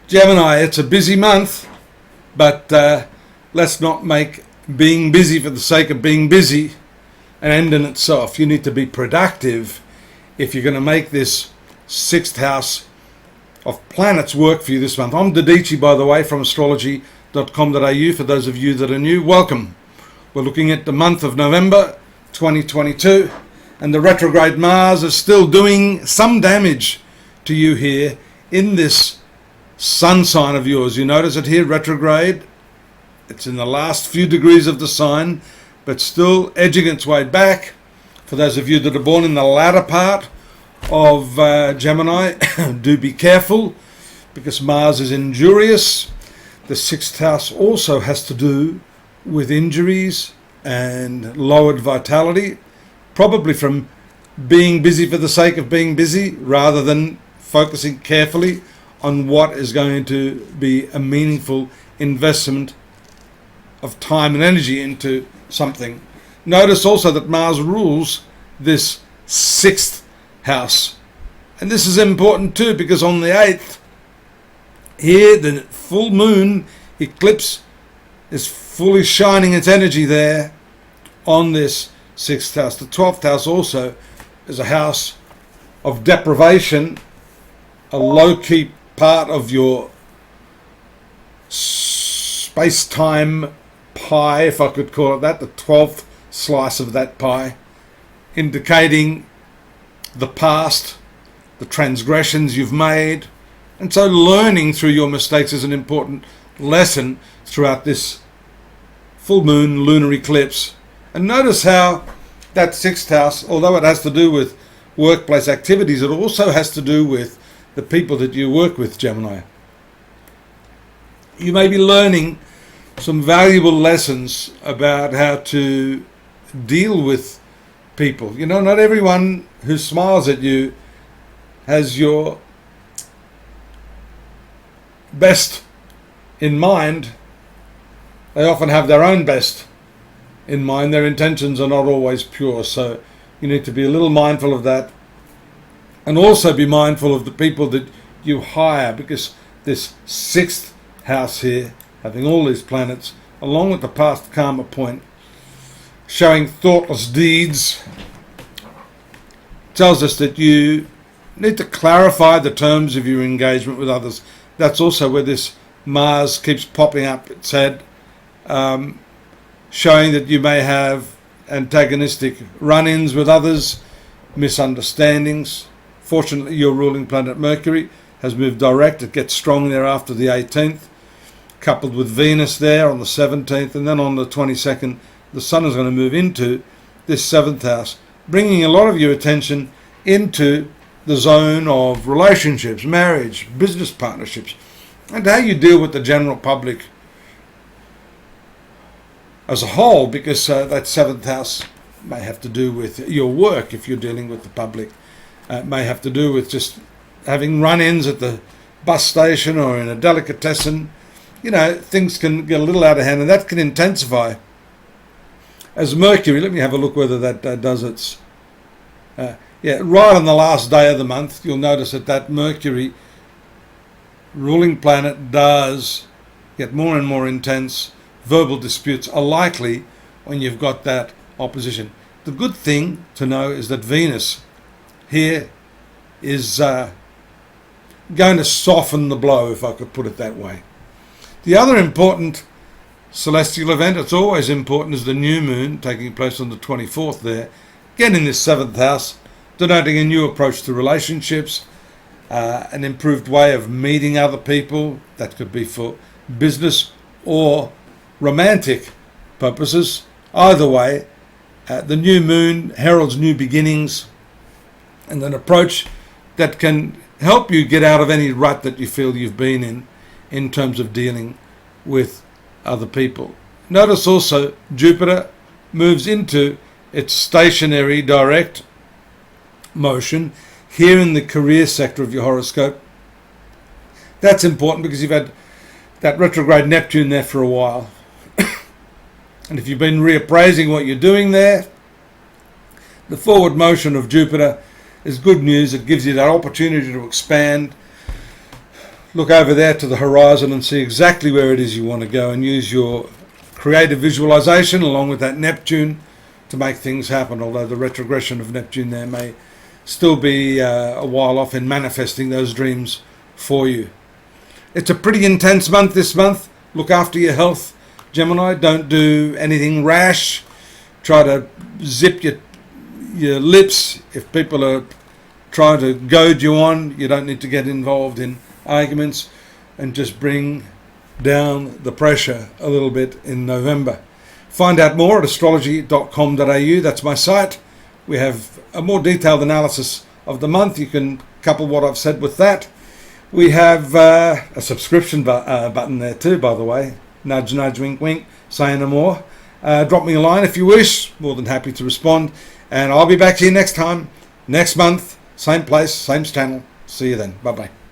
Gemini, it's a busy month, but let's not make being busy for the sake of being busy an end in itself. You need to be productive if you're going to make this sixth house of planets work for you this month. I'm Dodici, by the way, from astrology.com.au. For those of you that are new, welcome. We're looking at the month of November 2022, and the retrograde Mars is still doing some damage to you here in this sun sign of yours. You notice it here, retrograde. It's in the last few degrees of the sign, but still edging its way back. For those of you that are born in the latter part of Gemini, do be careful, because Mars is injurious. The sixth house also has to do with injuries and lowered vitality, probably from being busy for the sake of being busy rather than focusing carefully on what is going to be a meaningful investment of time and energy into something. Notice also that Mars rules this sixth house. And this is important too, because on the 8th, here the full moon eclipse is fully shining its energy there on this sixth house. The 12th house also is a house of deprivation, a low-key part of your space-time pie, if I could call it that, the 12th slice of that pie, indicating the past, the transgressions you've made. And so learning through your mistakes is an important lesson throughout this full moon lunar eclipse. And notice how that sixth house, although it has to do with workplace activities, it also has to do with the people that you work with, Gemini. You may be learning some valuable lessons about how to deal with people. You know, not everyone who smiles at you has your best in mind. They often have their own best in mind. Their intentions are not always pure, so you need to be a little mindful of that. And also be mindful of the people that you hire, because this sixth house here, having all these planets, along with the past karma point, showing thoughtless deeds, tells us that you need to clarify the terms of your engagement with others. That's also where this Mars keeps popping up its head, showing that you may have antagonistic run-ins with others, misunderstandings. Fortunately, your ruling planet Mercury has moved direct. It gets strong there after the 18th, coupled with Venus there on the 17th, and then on the 22nd, the Sun is going to move into this 7th house, bringing a lot of your attention into the zone of relationships, marriage, business partnerships, and how you deal with the general public as a whole, because that 7th house may have to do with your work if you're dealing with the public. It may have to do with just having run-ins at the bus station or in a delicatessen. You know, things can get a little out of hand, and that can intensify. As Mercury, let me have a look whether that does its... right on the last day of the month, you'll notice that Mercury ruling planet does get more and more intense. Verbal disputes are likely when you've got that opposition. The good thing to know is that Venus here is going to soften the blow, if I could put it that way. The other important celestial event, it's always important, is the new moon taking place on the 24th there, again in this 7th house, denoting a new approach to relationships, an improved way of meeting other people. That could be for business or romantic purposes. Either way, the new moon heralds new beginnings and an approach that can help you get out of any rut that you feel you've been in terms of dealing with other people. Notice also Jupiter moves into its stationary direct motion here in the career sector of your horoscope. That's important because you've had that retrograde Neptune there for a while. And if you've been reappraising what you're doing there, the forward motion of Jupiter is good news. It gives you that opportunity to expand, look over there to the horizon and see exactly where it is you want to go, and use your creative visualization along with that Neptune to make things happen, although the retrogression of Neptune there may still be a while off in manifesting those dreams for you. It's a pretty intense month this month. Look after your health, Gemini. Don't do anything rash. Try to zip your lips. If people are trying to goad you on, you don't need to get involved in arguments, and just bring down the pressure a little bit in November. Find out more at astrology.com.au. That's my site. We have a more detailed analysis of the month. You can couple what I've said with that. We have a subscription button there too, by the way. Nudge, nudge, wink, wink. Say no more. Drop me a line if you wish. More than happy to respond. And I'll be back here next time, next month, same place, same channel. See you then. Bye-bye.